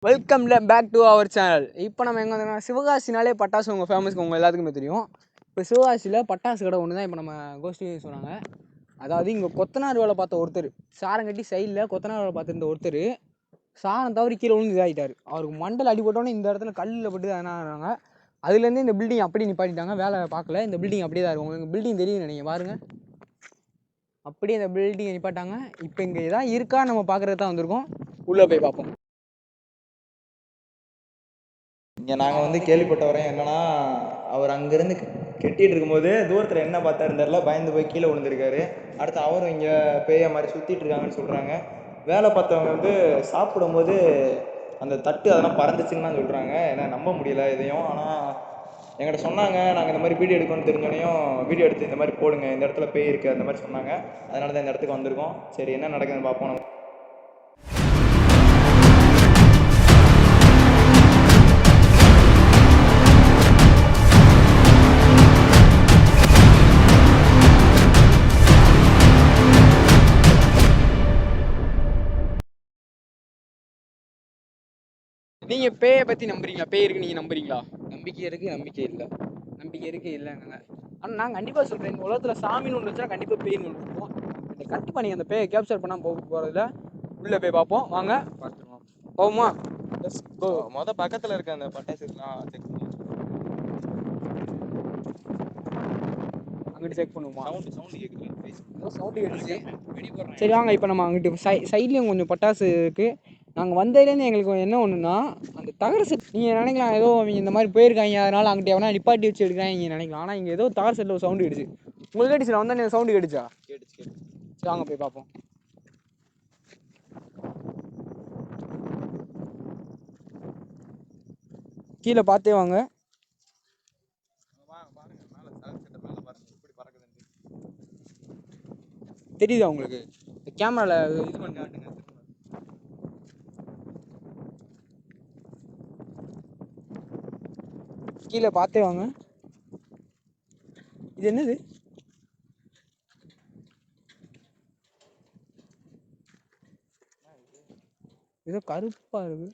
Welcome back to our channel. இப்போ நம்ம எங்கே வந்தோம்னா சிவகாசினாலே பட்டாசு உங்கள் ஃபேமஸ்க்கு உங்கள் எல்லாத்துக்குமே தெரியும். இப்போ சிவகாசியில் பட்டாசு கடை ஒன்று தான் இப்போ நம்ம கோஷ்டி சொன்னாங்க. அதாவது இங்கே கொத்தனார் வேலை பார்த்த ஒருத்தர் சாரம் கட்டி சைடில் கொத்தனார் வேலை பார்த்துருந்த ஒருத்தர் சாரம் தவறி கீழே விழுந்து இதாகிட்டார். அவருக்கு மண்டல் அடிபட்டோன்னே இந்த இடத்துல கல்லில் பட்டு என்னாங்க. அதுலேருந்து இந்த பில்டிங் அப்படி நிப்பாட்டிட்டாங்க. வேலை பார்க்கல, இந்த பில்டிங் அப்படியே தான் இருக்கும். உங்களுக்கு பில்டிங் தெரியும் நினைங்க பாருங்கள். அப்படியே இந்த பில்டிங்கை நிப்பாட்டாங்க. இப்போ இங்கே எதாவது இருக்கா நம்ம பார்க்குறது தான் வந்திருக்கோம். உள்ளே போய் பார்ப்போம். இங்கே நாங்கள் வந்து கேள்விப்பட்ட வரையும் என்னன்னா, அவர் அங்கேருந்து கெட்டிகிட்டு இருக்கும்போது தூரத்தில் என்ன பார்த்தாருன்னு தெரியல, பயந்து போய் கீழே விழுந்திருக்காரு. அடுத்து அவரும் இங்கே பேய மாதிரி சுற்றிட்டு இருக்காங்கன்னு சொல்கிறாங்க. வேலை பார்த்தவங்க வந்து சாப்பிடும்போது அந்த தட்டு அதெல்லாம் பறந்துச்சுன்னு தான் சொல்கிறாங்க. ஏன்னா நம்ப முடியல இதையும். ஆனால் எங்கிட்ட சொன்னாங்க, நாங்கள் இந்த மாதிரி வீடியோ எடுக்கணும்னு தெரிஞ்சோனையும் வீடியோ எடுத்து இந்த மாதிரி போடுங்க, இந்த இடத்துல பேய் இருக்குது அந்த மாதிரி சொன்னாங்க. அதனால தான் இந்த இடத்துக்கு வந்திருக்கோம். சரி என்ன நடக்குதுன்னு பார்ப்போம். நம்ம நீங்க பேயை பத்தி நம்புறீங்களா? பேய் இருக்கு நீங்க நம்புறீங்களா? நம்பிக்கை இருக்குது, நம்பிக்கை இல்லை. நம்பிக்கை இருக்கு இல்லைங்க. ஆனால் நான் கண்டிப்பா சொல்றேன், இந்த உலகத்துல சாமின்னு ஒன்று வச்சா கண்டிப்பா பேய்னு ஒன்று இருக்கும். கண்டிப்பா நீங்க அந்த பேயை கேப்சர் பண்ணாம போறதுல உள்ள போய் பார்ப்போம். வாங்க பார்த்துருவோம். போவோமா? மொதல் பக்கத்தில் இருக்க அந்த பட்டாசுலாம் செக் பண்ணுவோம். அங்கிட்டு செக் பண்ணுவோமா? சவுண்டு கேட்குது. சவுண்டு கேட்டுச்சு. சரி வாங்க, இப்போ நம்ம அங்கிட்டு சைட்லேயும் கொஞ்சம் பட்டாசு இருக்குது. நாங்கள் வந்ததுலேருந்து எங்களுக்கு என்ன ஒன்றுனா, அந்த தகர செட் நீங்கள் நினைக்கலாம் ஏதோ அவங்க இந்த மாதிரி போயிருக்காங்க, அதனால் அங்கிட்ட எவனா நிப்பாட்டி வச்சு எடுக்கிறாங்க நீங்கள் நினைக்கலாம். ஆனால் இங்கே ஏதோ தகர செட்டில் ஒரு சவுண்டு கேட்டுச்சு. உங்களுக்கு கேட்டுச்சு? நான் வந்தால் சவுண்டு கேட்டுச்சா? கேட்டுச்சு. சரி வாங்க போய் பார்ப்போம். கீழே பார்த்தே வாங்க. தெரியுதா உங்களுக்கு? கேமராவில் இது பண்ணி காட்டுங்க. கீழே பார்த்தே வாங்க. இது என்னது? ஏதோ கருப்பா இருக்கு.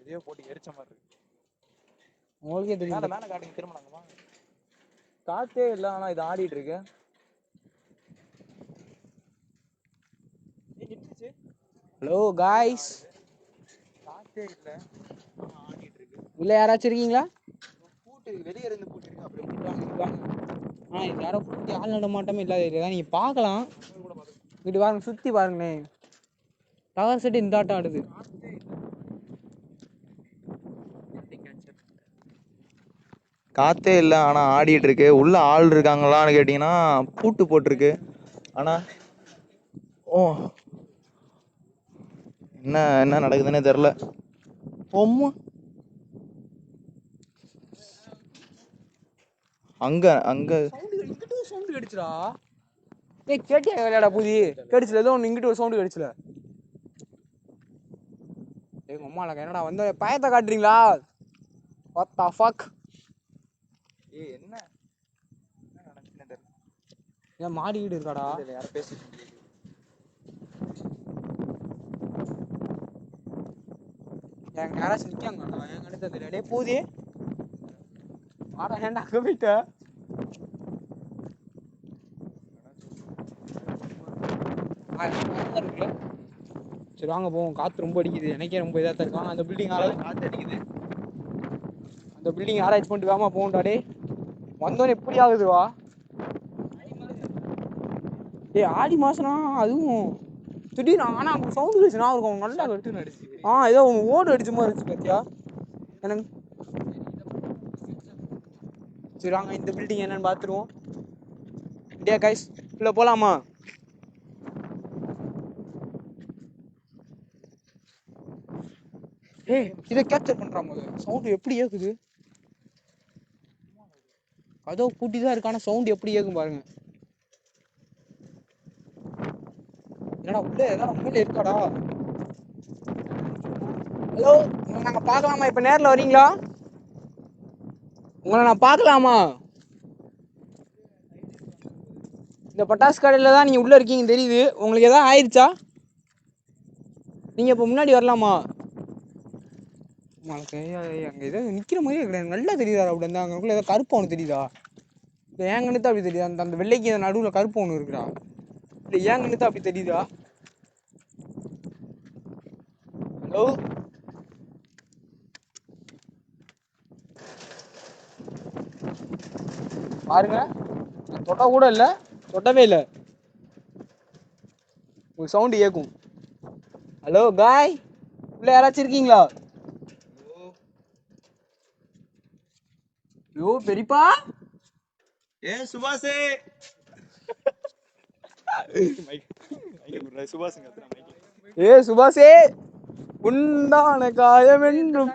எதையோ போட்டு எரிச்ச மாதிரி இருக்கு. உங்களுக்கே தெரியும். மேலே காட்டுங்க, திரும்பினாங்கம்மா. காத்தே இல்லை, ஆனால் இது ஆடிட்டு இருக்கு. ஹலோ காய்ஸ், காத்தே இல்லை, ஆடிட்டு இருக்கு. உள்ள யாராச்சும் இருக்கீங்களா? பூட்டு வெளியே இருந்து பூட்டு இருக்கு. அப்படியே இது யாரோ பூட்டி ஆள் நடமாட்டமே இல்லாத ஏரியா தான். நீங்கள் பார்க்கலாம். இங்கிட்டு பாருங்க, சுற்றி பாருங்களேன். டவர் செட்டு இந்த ஆட்டம் ஆடுது. காத்தே இல்லை, ஆனால் ஆடிட்டு இருக்கு. உள்ள ஆள் இருக்காங்களான்னு கேட்டிங்கன்னா பூட்டு போட்டிருக்கு. ஆனால் என்ன நடக்குதுன்னே தெரில. அங்க சவுண்டு கேட்டுச்சுடா. ஏய் கேட்டியா விளையாடா பூதி? கேட்டுச்சுல ஏதோ ஒன்று இங்கிட்டு ஒரு சவுண்டு கேட்டுச்சுல. எங்க அம்மால என்னடா வந்து பயத்தை காட்டுறீங்களா? What the fuck? ஏய் என்ன நடக்குதுன்னே தெரியல. ஏன் மாடி வீடு இருக்காடா? யாரும் பேசிட்டு இருக்கீங்க? எங்க யாராச்சும் நிக்காங்கடா? என் கணக்கு தெரியல. டேய் பூதி வாடா, ஏன்டா அங்க போயிட்ட? சரி வாங்க போவோம். காற்று ரொம்ப அடிக்குது, எனக்கே ரொம்ப இதாக தான் இருக்காங்க. அந்த பில்டிங் காற்று அடிக்குது. அந்த பில்டிங் ஆராய்ச்சி பண்ணிட்டு வேமா போகண்டாடே. வந்தோன்னு எப்படி ஆகுதுவா? ஏய் ஆடி மாசம்னா அதுவும் திடீர்னு. ஆனால் அவங்க சவுண்டு கேட்டுச்சு. நான் இருக்கும் நல்லா கட்டுன்னு அடிச்சு. ஏதோ அவங்க ஓடு அடிச்ச மாதிரி இருந்துச்சு பார்த்தியா எனக்கு. சரி வாங்க இந்த பில்டிங் என்னன்னு பார்த்துருவோம். டே கைஸ், உள்ள போலாமா? ஏய் இதை கேப்சர் பண்றான் போது சவுண்டு எப்படி ஏக்குது. அதோ பூட்டி தான் இருக்கு, ஆனால் சவுண்டு எப்படி ஏக்கும் பாருங்க. என்னடா உள்ள ஏதாவது உள்ள இருக்காடா? ஹலோ, உங்களை நாங்கள் பார்க்கலாமா? இப்போ நேரில் வரீங்களா? உங்களை நான் பார்க்கலாமா? இந்த பட்டாசு கடையில் தான் நீங்கள் உள்ளே இருக்கீங்க தெரியுது. உங்களுக்கு எதாவது ஆயிடுச்சா? நீங்கள் இப்போ முன்னாடி வரலாமா? உனக்கு அங்கே ஏதோ நிற்கிற மாதிரியே கிடையாது, நல்லா தெரியுதா அப்படி இருந்தால் அங்கேக்குள்ள ஏதோ கருப்பு ஒன்று தெரியுதா? இல்லை ஏன் கண்ணுக்கு அப்படி தெரியுதா? அந்த அந்த வெள்ளைக்கு நடுவில் கருப்பு ஒன்று இருக்குடா, இல்லை ஏன் கண்ணுக்கு அப்படி தெரியுதா? ஹலோ பாருங்க, தொட்ட கூட இல்லை, தொட்டவே இல்லை, ஒரு சவுண்டு கேட்கும். ஹலோ காய், உள்ள யாராச்சும் இருக்கீங்களா? யோ பெரியப்பா, ஏ சுபாஷே சுபாஷுங்க ஏ சுபாஷே, உண்டான காயம் என்றும்.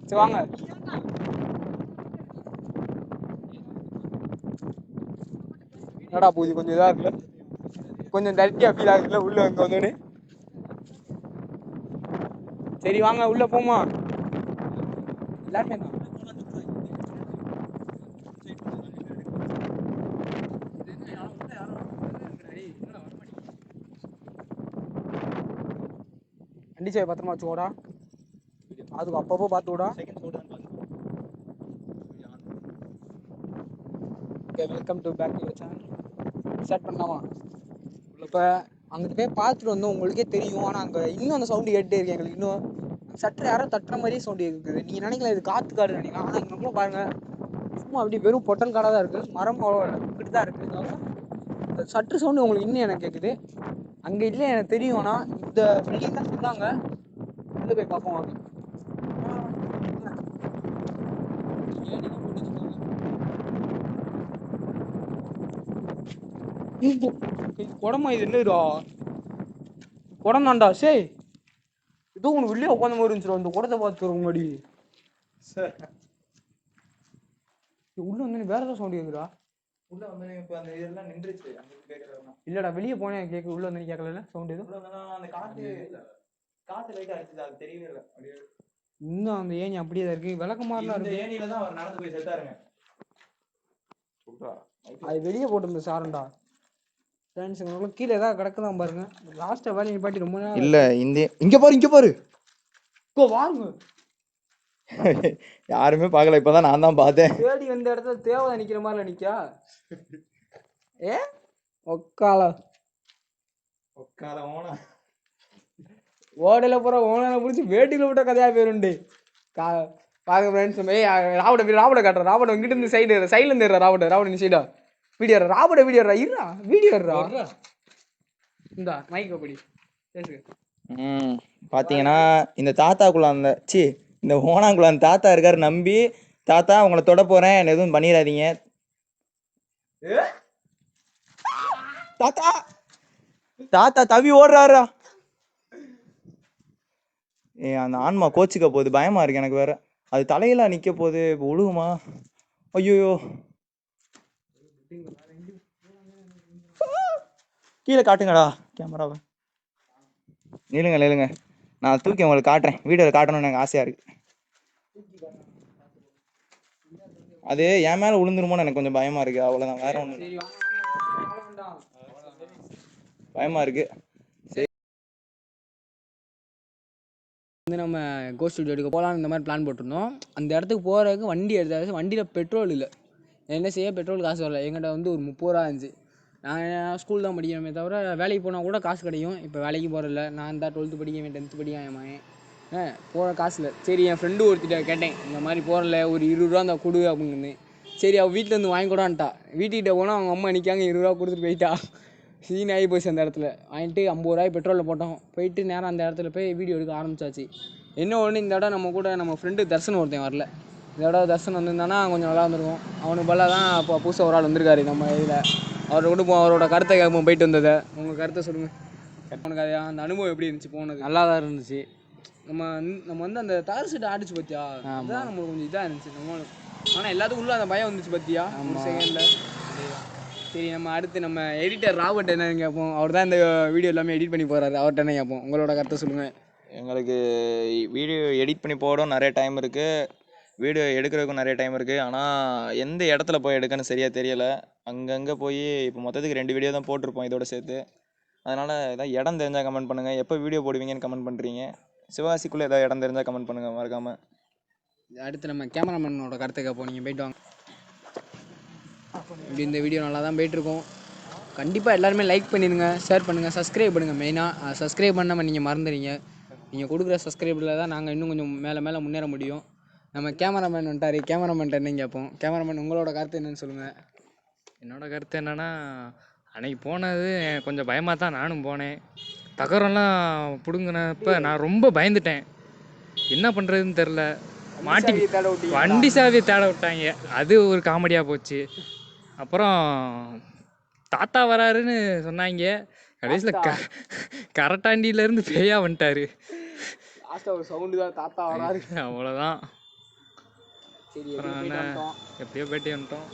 சரி வாங்க. என்னடா பூஜை கொஞ்சம் இதாக இருக்குல்ல, கொஞ்சம் தட்டியா ஃபீல் ஆகுதுல்ல உள்ள அங்கே வந்தோடனே. சரி வாங்க உள்ள போமா. எல்லாருமே தான். கண்டிச்சாய் பத்திரமா வச்சுக்கோடா, அதுக்கு அப்பப்போ பார்த்து விடா. Okay, welcome to back to channel. Start பண்ணலாமா? இப்போ அங்கிட்டு போய் பார்த்துட்டு வந்தோம், உங்களுக்கே தெரியும். ஆனால் அங்கே இன்னும் அந்த சவுண்டு கேட்டே இருக்கு எங்களுக்கு. இன்னும் சட்டை யாரோ தட்டுற மாதிரியே சவுண்டு இருக்குது. நீங்கள் நினைக்கலாம் இது காற்று காடு நினைக்கலாம், ஆனால் இங்கே பாருங்கள் சும்மா அப்படி வெறும் பொட்டல் காடாக தான் இருக்குது. மரம் இப்படி தான் இருக்குது. சற்று சவுண்டு உங்களுக்கு இன்னும் எனக்கு கேட்குது. அங்கே இல்லை எனக்கு தெரியும், ஆனால் இந்த பில்டிங் தான் சொன்னாங்க. உள்ளே போய் பார்ப்போம் வாங்க. குடமா இது என்னடா? குடம் தான்டா. சே இதோ உனக்கு வெளியே உட்காந்த மாதிரி இருந்துச்சு. இந்த குடத்தை பார்த்து வர முன்னாடி உள்ள வந்து வேற ஏதாவது சவுண்ட் கேக்குதா? உள்ள வந்து இப்போ அந்த இதெல்லாம் நின்றுச்சு, இல்லடா வெளியே போனேன் கேட்கு, உள்ள வந்து கேட்கல சவுண்ட் எதுவும். அந்த காற்று காற்று லைட்டாக அடிச்சது, அது தெரியவே இல்லை. அப்படியே இன்னும் அந்த ஏணி அப்படியே தான் இருக்கு, விளக்கமாரிலாம் இருக்கு. ஏணியில தான் அவர் நடந்து போய் செத்தாருங்க. அது வெளியே போட்டு சாரண்டா. ஃப்ரெண்ட்ஸ் உங்களுக்கு கீழே ஏதாவது கிடக்குதான் பாருங்க. லாஸ்ட்டாக வேலையை நிப்பாட்டி ரொம்ப நேரம் இல்லை. இங்கே பாரு, இங்கே பாரு, வாங்க. யாருமே பார்க்கல, இப்போதான் நான் தான் பார்த்தேன். தேடி வந்த இடத்துல தேவை நிற்கிற மாதிரில நிற்கா. ஏ ஒக்கால ஓனா ஓடையில் போகிற ஓனை பிடிச்சி வேட்டியில் விட்ட கதையாக பேருண்டு. பாருங்க ஃப்ரெண்ட்ஸ், ராபட காட்டுற. ராபட இங்கிட்ட இருந்து சைடில் இருந்து ராபட நீ சைடா வீடியோ ராபட வீடியோ இந்தா மைக் அப்படி பேசுங்க. பார்த்தீங்கன்னா இந்த தாத்தாக்குள்ள இந்த ஓனாங்குள்ள அந்த தாத்தா இருக்காரு. நம்பி தாத்தா உங்களை தொட போறேன், எதுவும் பண்ணிடாதீங்க தாத்தா. தாத்தா தவி ஓடுறாரா? அந்த ஆன்மா கோச்சிக்க போகுது, பயமா இருக்கு எனக்கு வேற. அது தலையில நிக்க போகுது, இப்போ ஒழுகுமா? ஐயோ கீழே காட்டுங்கடா கேமராவை. நிலுங்க, நான் தூக்கி உங்களுக்கு காட்டுறேன். வீடியோவில் காட்டணும்னு எனக்கு ஆசையா இருக்கு. அது என் மேல விழுந்துருமோன்னு எனக்கு கொஞ்சம் பயமா இருக்கு, அவ்வளவுதான், வேற ஒண்ணு பயமா இருக்கு. வந்து நம்ம கோஸ்ட் ஸ்டுடியோ எடுக்க போகலான்னு இந்த மாதிரி பிளான் போட்டிருந்தோம். அந்த இடத்துக்கு போகிறதுக்கு வண்டி எடுத்தாச்சு. வண்டியில் பெட்ரோல் இல்லை. என்ன செய்ய, பெட்ரோல் காசு வரல. எங்கிட்ட வந்து ஒரு 30 ரூபா இருந்துச்சு. நான் ஸ்கூல் தான் படிக்கிறோமே தவிர வேலைக்கு போனால் கூட காசு கிடைக்கும். இப்போ வேலைக்கு போகிறதில்ல. நான் தான் 12th படிக்கவேன், 10th படிக்கவேன். போகிற காசு இல்லை. சரி என் ஃப்ரெண்டு ஒருத்திட்ட கேட்டேன், இந்த மாதிரி போகிறல ஒரு 20 ரூபா இருந்தால் கொடு அப்படின்னு. சரி அவள் வீட்டிலேருந்து வாங்கி கூடான்ட்டா. வீட்டுக்கிட்ட போனால் அவங்க அம்மா நிற்காங்க, 20 ரூபா கொடுத்துட்டு போயிட்டா. சீன் ஆகி போச்சு. அந்த இடத்துல வாங்கிட்டு 50 ரூபாய் பெட்ரோலில் போட்டோம். போயிட்டு நேரம் அந்த இடத்துல போய் வீடியோ எடுக்க ஆரம்பிச்சாச்சு. என்ன ஒன்று, இந்த இடம் நம்ம கூட நம்ம ஃப்ரெண்டு தர்ஷன் ஒருத்தன் வரல. இந்த இடம் தர்ஷன் வந்திருந்தானா கொஞ்சம் நல்லா இருந்திருக்கும். அவனுக்கு பதிலாக தான் இப்போ புதுசாக ஒரு ஆள் வந்திருக்காரு நம்ம இதில். அவரை கொண்டு அவரோட கருத்தை கேட்போம். போயிட்டு வந்ததை உங்கள் கருத்தை சொல்லுங்கள். உனக்கு அது அந்த அனுபவம் எப்படி இருந்துச்சு? போனது நல்லா தான் இருந்துச்சு. நம்ம வந்து அந்த தகர சீட்டை ஆடிச்சு பார்த்தியா, அதுதான் நம்மளுக்கு கொஞ்சம் இதாக இருந்துச்சு. ஆனால் எல்லாத்துக்கும் உள்ள அந்த பயம் வந்துச்சு பார்த்தியா ஒரு செகண்டில். சரி நம்ம அடுத்து நம்ம எடிட்டர் ராபர்ட் என்னன்னு கேட்போம். அவர் தான் இந்த வீடியோ எல்லாமே எடிட் பண்ணி போகிறாரு. அவர்கிட்ட என்ன கேட்போம், உங்களோட கருத்தை சொல்லுங்கள். எங்களுக்கு வீடியோ எடிட் பண்ணி போட நிறைய டைம் இருக்குது, வீடியோ எடுக்கிறதுக்கும் நிறைய டைம் இருக்குது. ஆனால் எந்த இடத்துல போய் எடுக்கன்னு சரியாக தெரியலை. அங்கங்கே போய் இப்போ மொத்தத்துக்கு 2 வீடியோ தான் போட்டிருப்போம் இதோட சேர்த்து. அதனால் ஏதாவது இடம் தெரிஞ்சால் கமெண்ட் பண்ணுங்கள். எப்போ வீடியோ போடுவீங்கன்னு கமெண்ட் பண்ணுறீங்க. சிவகாசிக்குள்ளே ஏதாவது இடம் தெரிஞ்சால் கமெண்ட் பண்ணுங்கள் மறக்காமல். அடுத்து நம்ம கேமராமேனோட கருத்தை கேட்போம். நீங்கள் போயிட்டு வாங்க. இப்படி இந்த வீடியோ நல்லா தான் போயிட்டுருக்கோம். கண்டிப்பாக எல்லாருமே லைக் பண்ணிடுங்க, ஷேர் பண்ணுங்கள், சப்ஸ்கிரைப் பண்ணுங்கள். மெயினாக சப்ஸ்கிரைப் பண்ணாமல் நீங்கள் மறந்துடுங்க. நீங்கள் கொடுக்குற சப்ஸ்கிரைபில் தான் நாங்கள் இன்னும் கொஞ்சம் மேலே முன்னேற முடியும். நம்ம கேமராமேன் வந்துட்டார். கேமராமேன்ட்ட என்னன்னு கேட்போம். கேமராமேன் உங்களோட கருத்து என்னன்னு சொல்லுங்கள். என்னோடய கருத்து என்னென்னா, அன்றைக்கி போனது கொஞ்சம் பயமாக தான் நானும் போனேன். தகரம்லாம் பிடுங்கினப்ப நான் ரொம்ப பயந்துட்டேன். என்ன பண்ணுறதுன்னு தெரில. வண்டி சாவியை தேட விட்டாங்க. அது ஒரு காமெடியாக போச்சு. அப்புறம் தாத்தா வராருன்னு சொன்னாங்க. கடைசியில் கரட்டாண்டியிலேருந்து பேயா வந்துட்டாரு. ஒரு சவுண்டு தான் தாத்தா வராரு. அவ்வளோதான். சரி, எப்படியோ பேட்டி வந்துட்டோம்.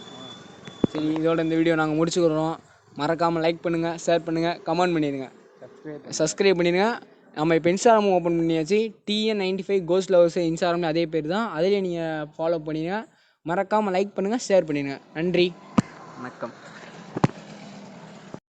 சரி, இதோட இந்த வீடியோ நாங்கள் முடிச்சுக்கிறோம். மறக்காமல் லைக் பண்ணுங்கள், ஷேர் பண்ணுங்கள், கமெண்ட் பண்ணிடுங்க, சப்ஸ்கிரைப் பண்ணிடுங்க. நம்ம இப்போ இன்ஸ்டாகிராமும் ஓப்பன் பண்ணியாச்சு. TN95 கோஸ்ட் லவர்ஸ் இன்ஸ்டாகிராமில் அதே பேர் தான். அதிலே நீங்கள் ஃபாலோ பண்ணிடுங்க. மறக்காமல் லைக் பண்ணுங்கள், ஷேர் பண்ணிடுங்க. நன்றி, வணக்கம்.